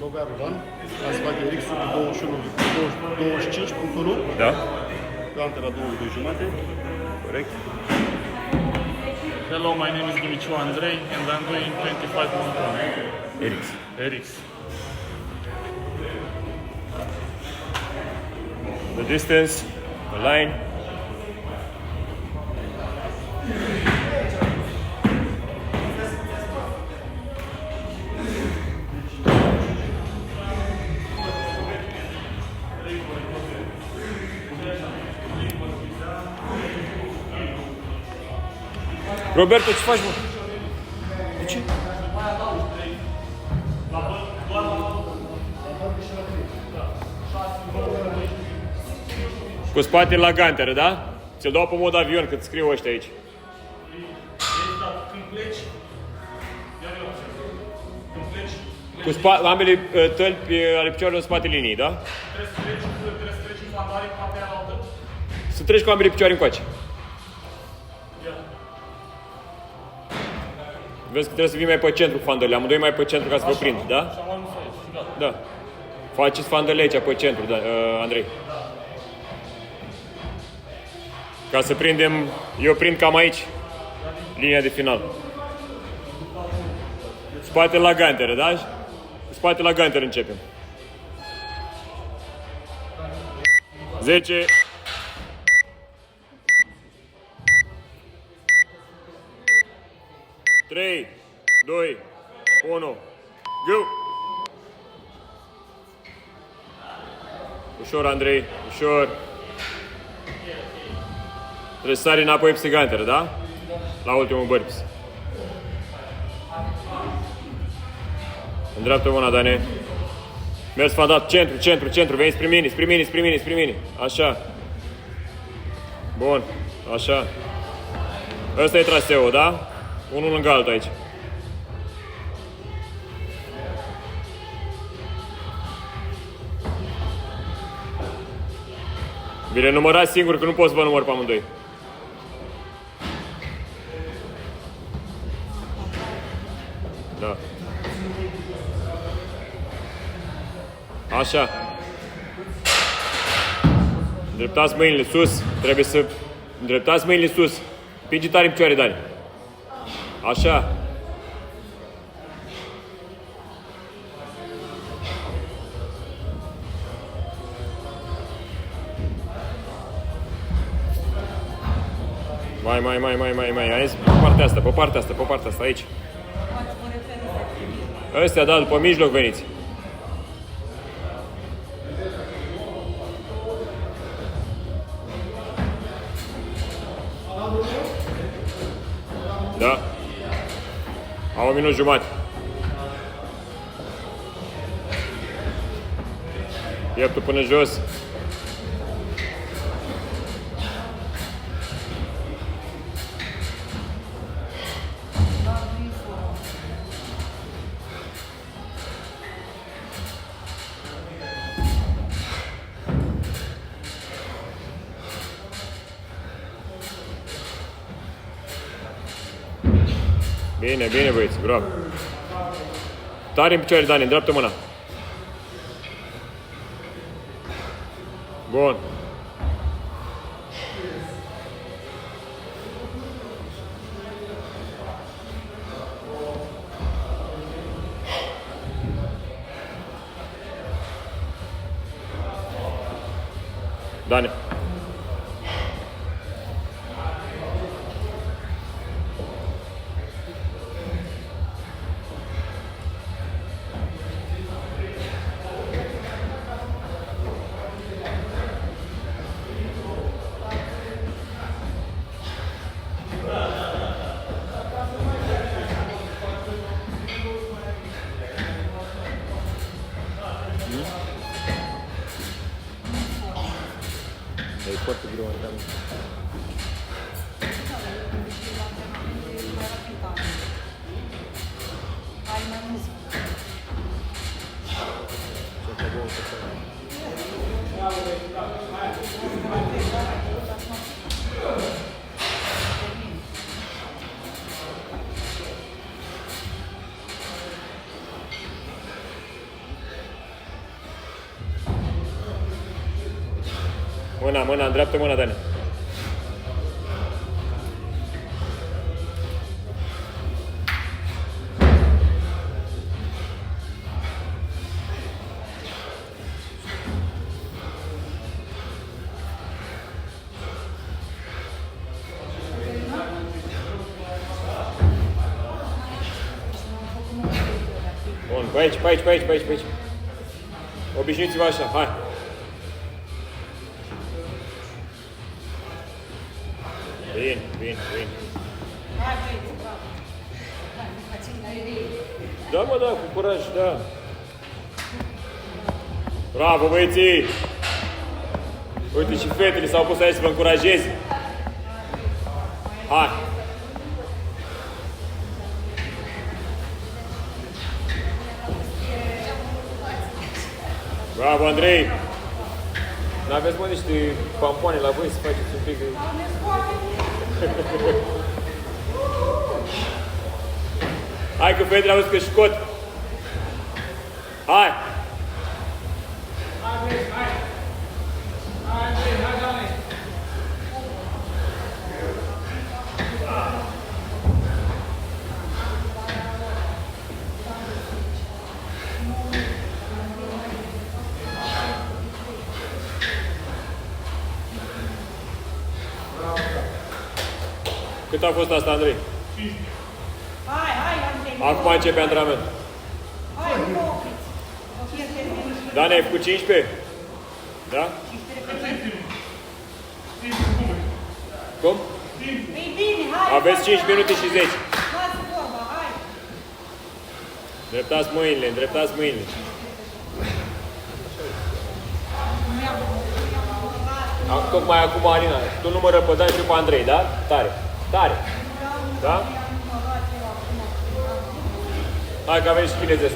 Logar Dan, Asfalt Eric, sub 25.1. Da? Gante la 2,2 Corect. Hello, my name is Dimiciu Andrei and I'm doing 25.1. Erix. Erix. The distance, the line. Roberto, ce faci, mă? De ce? Cu spatele la ganteră, da? Ți-l dau pe mod avion, cât scriu ăștia aici. Când pleci, Cu ambele tălpi ale picioarelor în spatele liniei, da? trebuie să treci în fandarii cu partea altă. Să treci cu ambele picioare încoace. Vezi că trebuie să vii mai pe centru cu fandările, amândoi mai pe centru ca să vă prind, da? Așa mai mult și gata. Da. Faceți fandările aici pe centru, da, Andrei. Ca să prindem, eu prind cam aici, linia de final. Spate la ganteră, da? Spate la ganteră începem. 10. Trei, 2, 1, go! Ușor, Andrei, ușor. Trebuie să sari înapoi pe ganteră, da? La ultimul burpees. Îndreaptă mâna, Dane. Mers fandat, centru, centru, centru. Veni spre mine, spre mine, spre mine, spre mine. Așa. Bun, așa. Ăsta e traseul, da? Unul lângă altul aici. Vi le numărați singur, că nu pot să vă număr pe amândoi. Da. Așa. Îndreptați mâinile sus. Trebuie să îndreptați mâinile sus. Pinge tare în picioare, Dani. Așa. Mai. Hai pe partea asta, pe partea asta, pe partea asta, aici. Ăstea, da, după mijloc veniți. Da. Au 1 minut jumate. Pieptul până jos. Bine, bine, băieți, bravo. Tare în picioare, Dani, îndreaptă mâna. Bun. Dani. E foarte greu în camera. Hai mai mult. Mâna, în dreaptă mâna, Dani. Bun, pe aici. Obișnuiți-vă așa, hai. Bine. Da, mă, da, cu curaj, da. Bravo, băieții! Uite și fetele s-au pus aici să vă încurajeze. Hai! Bravo, Andrei! N-aveți, mă, niște pampoane la voi să faceți un pic de... Hai că fetele auzi că școt! Hai! Cât a fost asta, Andrei? Hai, Andrei. Acum începe antrenamentul. Hai, nu opriți. O fie terminat. Dani, ai făcut 15? Da? 15 Cum? Păi bine, hai. Aveți 5 minute și 10. Lasă vorba, hai. Îndreptați mâinile. Tocmai acum, Alina, tu numără pe Dan și pe Andrei, da? Tare. Da? Hai că aveți și chinezesc.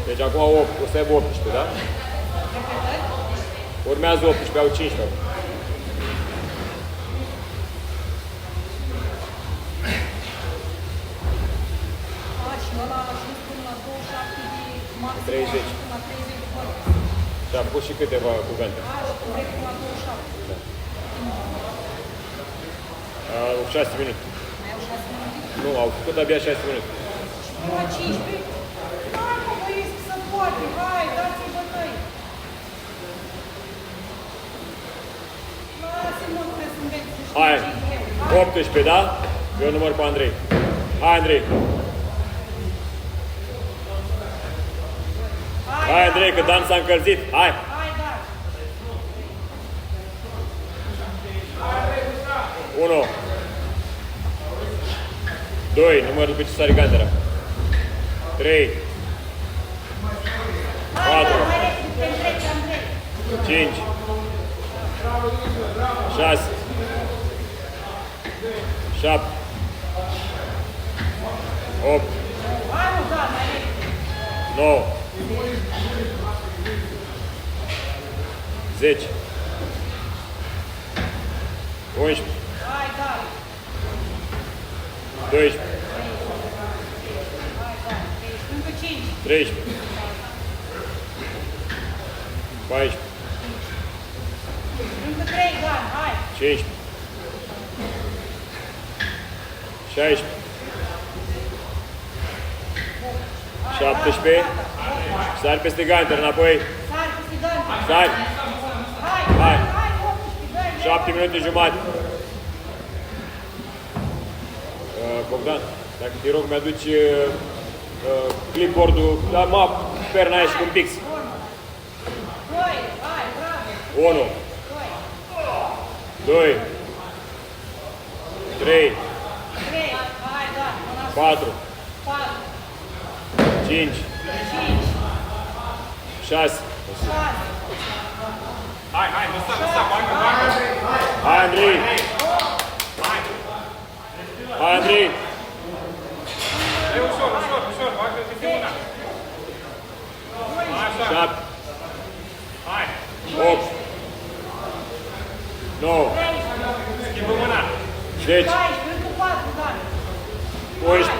Deci acum 8, o să aibă 18, da? Urmează 18, au 15. Și ăla a ajuns până la 27 de maxim. 30. Până la 30 de ori. Și a pus și câteva cuvinte. Direct până la 27. Da. 6 minute. Mai au 6 minute. Nu, au făcut abia 6 minute. Și până la 15. Hai, mă, băieți, că se poate. Hai, dați-i bătăi. Lasă-mă, trebuie să înveți. Hai, 18, da? Eu număr pe Andrei. Hai, Andrei. Hai, Andrei, că Dan s-a încălzit. Hai. Hai, da. 1. 2, număr după ce sari gandera. 3. Hai, 4. da, mai repede, te întreci, Andrei. 5. 6. 7. 8. Hai, mă, da, mai repede. 9. 10. 11. Hai, da. 12. Hai, da. Încă 5. 13. 14. Încă 3, da, hai. 15. 16. 17. Sari peste ganter înapoi. Sari peste gând. Sari. Hai, 18, dai. 7 minute jumate. Bogdan, dacă te rog, mi-aduci clipboard-ul, la map, perna aia și cu un pix. 2, hai, bravo. 1. 2. 3. 3, hai, da. 4. 4, 5. 5, 6. 6, Hai, lăsa, Hai, Andrei! Hai, Andrei! E ușor, bagă câte una. 7. Hai, 8. 9. schimbă mâna. 10. 14, încă 4, da. 11.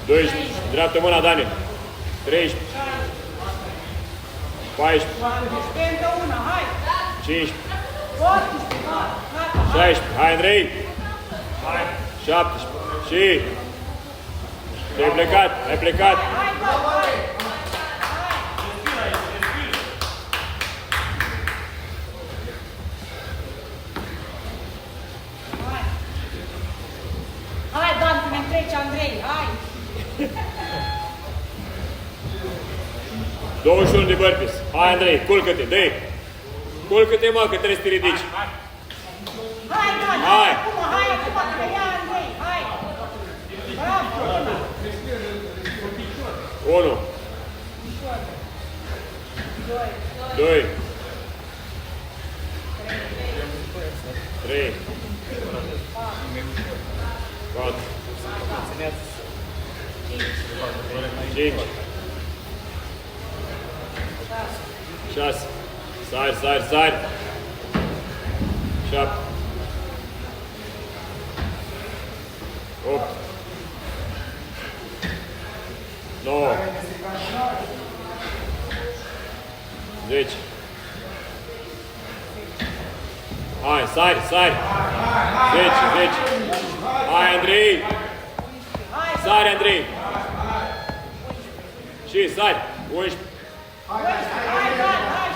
12. Dreaptă mâna, Dani. 13. 14, 17 încă una, hai! 15, 18, gata, 16, hai Andrei! 17 și... Ai plecat, ai plecat! hai, hai! Hai, Dan, până trece Andrei, hai! 21 de burpees. Hai Andrei, culcă-te, dă-i! Culcă-te mă, că trebuie să te ridici. Hai, Dan, Hai. hai acum, că ia Andrei, hai! Bravo, una! 1, 2, 3, 4, 5, 6, sari, sari, sari, 7, 8, 9, 10. Hai, sari, sari. 10, 10. Hai, Andrei. Sari, Andrei. Și sari. 11, Hai, Dan, hai,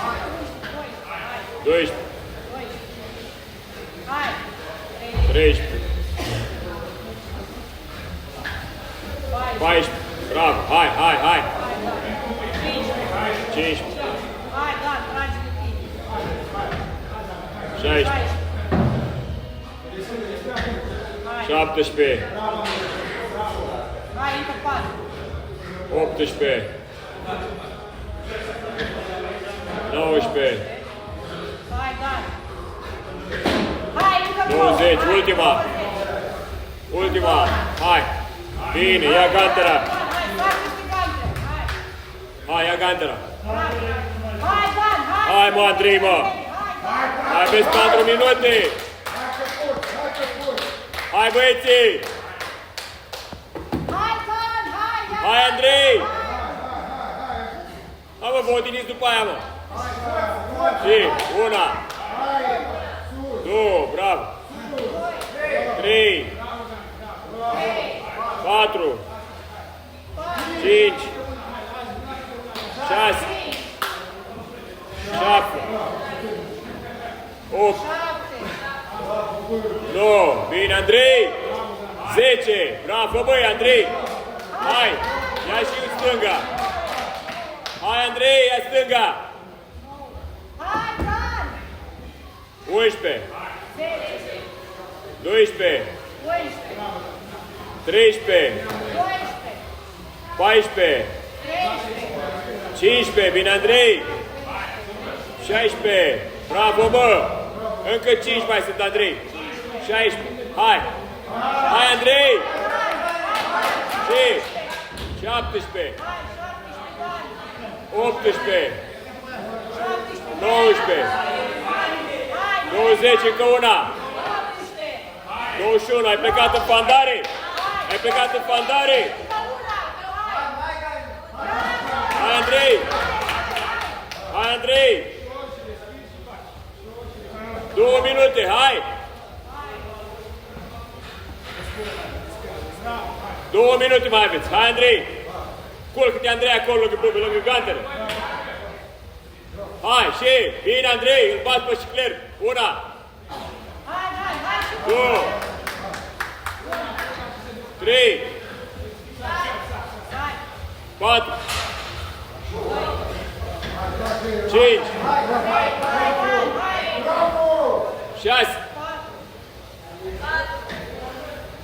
12, hai! 13, 14. Bravo. Hai, hai, hai. 15, Hai, Dan, tragi de tine! 16, 17, Hai, încă 4! 18, 19, Hai, Dan! Hai, încă 20, ultima. Ultima. Hai. Bine, ia gantera. Hai, fac este gantere! Hai! Hai, ia gantera. Hai, Dan, hai! Hai, mă, Andrei, mă. Mai aveți 4 minute. Hai, băieții. Hai, Dan, hai! Hai, Andrei. Hai, mă, vă odiniți după aia, mă. Și, 1, 2, bravo. 3, 4, 5, 6, 7, 8, 9, bine, Andrei! 10, bravo, băi, Andrei! Hai, ia și în stânga! Hai, Andrei, ia stânga! Hai, Dan! 11, 12, 11, 13, 12, 14, 15, bine, Andrei! 16, bravo, bă! Încă 5 mai sunt, Andrei! 16, hai! Hai, Andrei! Și 17, 18, 19, 20, încă una! 21, ai plecat în fandare? Ai plecat în fandare? Hai, Andrei! Hai, Andrei! 2 minute, hai! 2 minute mai aveți, hai, Andrei! Culcă-te, Andrei, acolo, lângă gantele! Hai, și, bine, Andrei, îl bat pe șicler! 1, 2, 3, 4, 5, 6,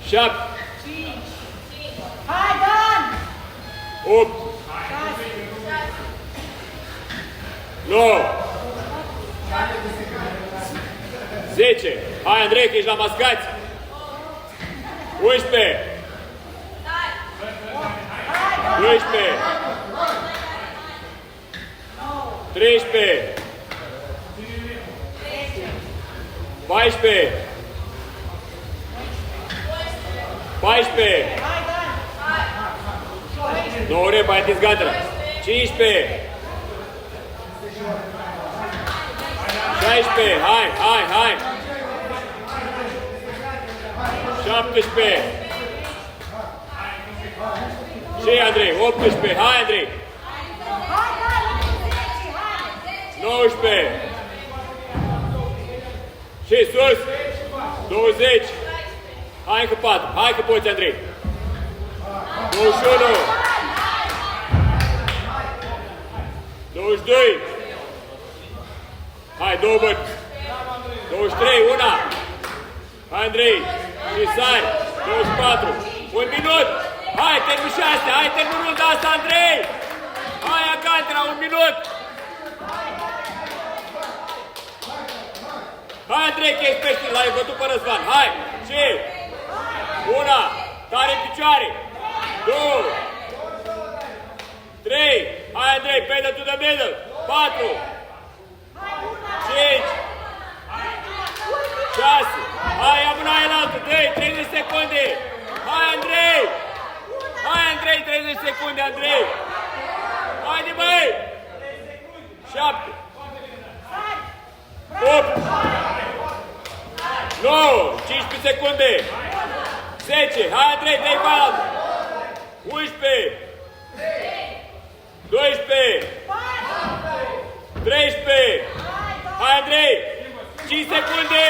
7, Hai, Dan! 8, 9, 10. Hai, Andrei, că ești la mascați. 11, 12, 13, 14, 14, 9 ore, mai atins gantera. 15, 16, hai! 17. Și Andrei, 18, hai Andrei! 19. Și sus! 20. Hai încă 4, hai că poți Andrei! 21. 22. Hai, 2 bări! 23, una! Hai Andrei! Și sari! 24! 1 minut! Hai, termin 6! Hai, termin runda asta, Andrei! Hai, Acantra, 1 minut! Hai, Andrei, că ești pești, l-ai bătut pe Răzvan! Hai! Și... Una! Tare în picioare! 2! 3! Hai, Andrei, pedal to the middle! 4! 5! 6! Hai, ia mâna aia la altă! 3! 30 secunde! Hai, Andrei! Hai, Andrei! 30 secunde, Andrei! Haide, băi! 7! 8! 9! 15 secunde! 10! Hai, Andrei, dai pe altă! 11! 12! 13! Hai, Andrei! 5 secunde!